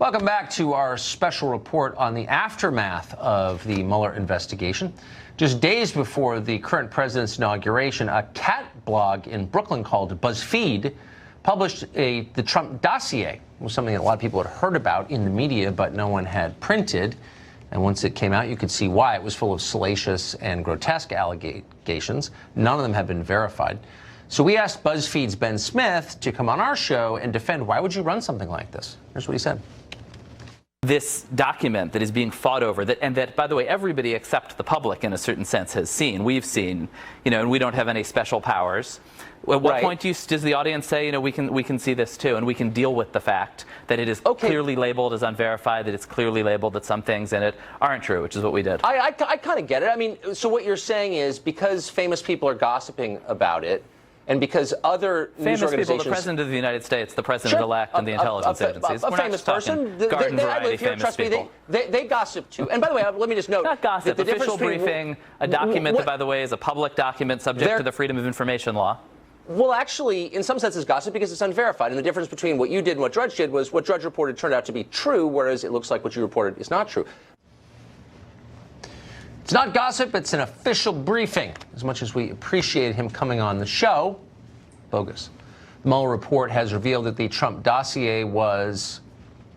Welcome back to our special report on the aftermath of the Mueller investigation. Just days before the current president's inauguration, a cat blog in Brooklyn called BuzzFeed published the Trump dossier. It was something that a lot of people had heard about in the media, but no one had printed. And once it came out, you could see why. It was full of salacious and grotesque allegations. None of them have been verified. So we asked BuzzFeed's Ben Smith to come on our show and defend why would you run something like this. Here's what he said. This document that is being fought over, and that, by the way, everybody except the public, in a certain sense, has seen. We've seen, and we don't have any special powers. At what point does the audience say, we can see this too, and we can deal with the fact that it is clearly labeled as unverified, that it's clearly labeled that some things in it aren't true, which is what we did. I kind of get it. I mean, so what you're saying is because famous people are gossiping about it, and because other news organizations... Famous people, the President of the United States, the President-elect, and the intelligence agencies. A famous person. Garden variety famous people. They gossip too. And by the way, let me just note... Not gossip, official briefing, a document that, by the way, is a public document subject to the Freedom of Information law. Well, actually, in some senses, gossip because it's unverified. And the difference between what you did and what Drudge did was what Drudge reported turned out to be true, whereas it looks like what you reported is not true. It's not gossip, it's an official briefing. As much as we appreciate him coming on the show, bogus. The Mueller report has revealed that the Trump dossier was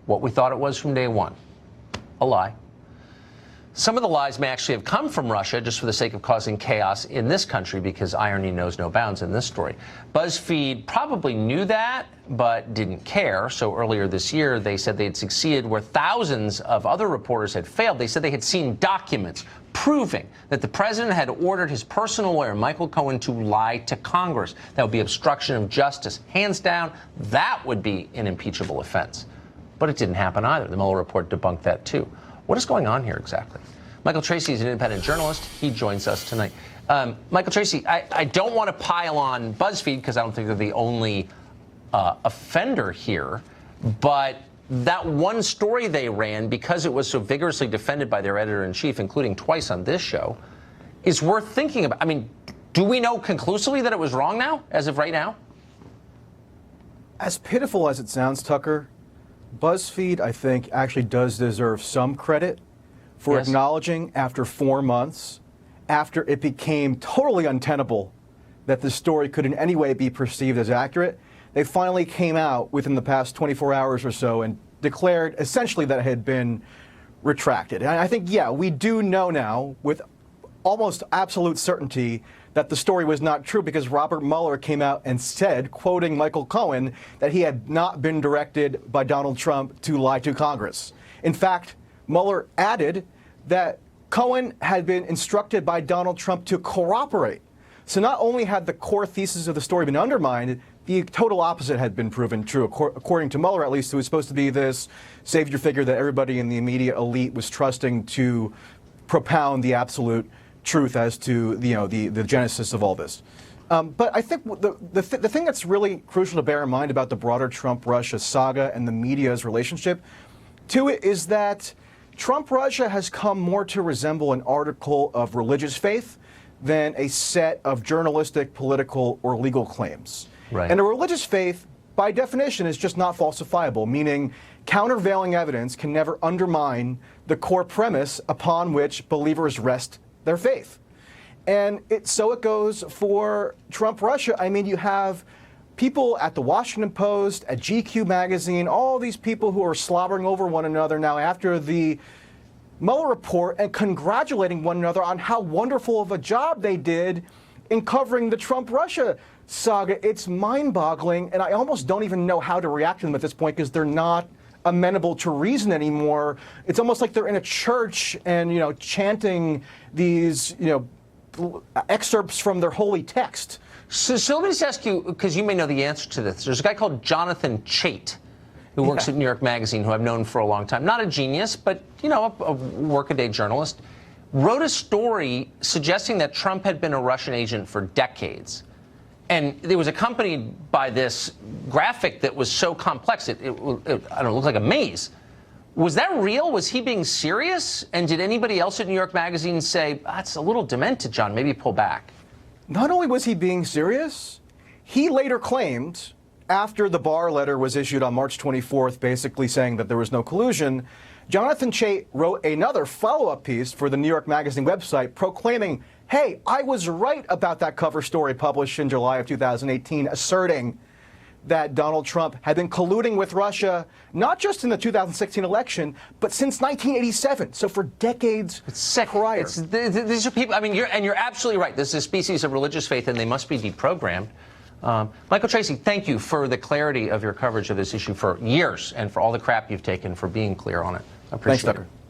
what we thought it was from day one. A lie. Some of the lies may actually have come from Russia just for the sake of causing chaos in this country, because irony knows no bounds in this story. BuzzFeed probably knew that, but didn't care. So earlier this year, they said they had succeeded where thousands of other reporters had failed. They said they had seen documents proving that the president had ordered his personal lawyer, Michael Cohen, to lie to Congress. That would be obstruction of justice. Hands down, that would be an impeachable offense. But it didn't happen either. The Mueller report debunked that, too. What is going on here exactly? Michael Tracey is an independent journalist. He joins us tonight. Michael Tracey, I don't want to pile on BuzzFeed because I don't think they're the only offender here, but that one story they ran, because it was so vigorously defended by their editor-in-chief, including twice on this show, is worth thinking about. I mean, do we know conclusively that it was wrong now, as of right now? As pitiful as it sounds, Tucker, BuzzFeed, I think, actually does deserve some credit for acknowledging after 4 months, after it became totally untenable that the story could in any way be perceived as accurate, they finally came out within the past 24 hours or so and declared essentially that it had been retracted. And I think, yeah, we do know now with almost absolute certainty that the story was not true, because Robert Mueller came out and said, quoting Michael Cohen, that he had not been directed by Donald Trump to lie to Congress. In fact, Mueller added that Cohen had been instructed by Donald Trump to cooperate. So not only had the core thesis of the story been undermined, the total opposite had been proven true, according to Mueller, at least, who was supposed to be this savior figure that everybody in the media elite was trusting to propound the absolute truth as to the genesis of all this. But I think the thing that's really crucial to bear in mind about the broader Trump-Russia saga and the media's relationship to it is that Trump-Russia has come more to resemble an article of religious faith than a set of journalistic, political, or legal claims. Right. And a religious faith, by definition, is just not falsifiable, meaning countervailing evidence can never undermine the core premise upon which believers rest their faith. And so it goes for Trump-Russia. I mean, you have people at the Washington Post, at GQ magazine, all these people who are slobbering over one another now after the Mueller report and congratulating one another on how wonderful of a job they did in covering the Trump-Russia saga. It's mind-boggling, and I almost don't even know how to react to them at this point, because they're not amenable to reason anymore. It's almost like they're in a church and, chanting these, excerpts from their holy text. So let me just ask you, because you may know the answer to this. There's a guy called Jonathan Chait, who works at New York Magazine, who I've known for a long time. Not a genius, but, a workaday journalist. Wrote a story suggesting that Trump had been a Russian agent for decades. And it was accompanied by this graphic that was so complex, it looked like a maze. Was that real? Was he being serious? And did anybody else at New York Magazine say, that's a little demented, John, maybe pull back? Not only was he being serious, he later claimed, after the Barr letter was issued on March 24th, basically saying that there was no collusion, Jonathan Chait wrote another follow-up piece for the New York Magazine website proclaiming, hey, I was right about that cover story published in July of 2018, asserting that Donald Trump had been colluding with Russia, not just in the 2016 election, but since 1987. So for decades prior. These are people, I mean, you're absolutely right. This is a species of religious faith, and they must be deprogrammed. Michael Tracey, thank you for the clarity of your coverage of this issue for years and for all the crap you've taken for being clear on it. I appreciate it. Thanks, Tucker.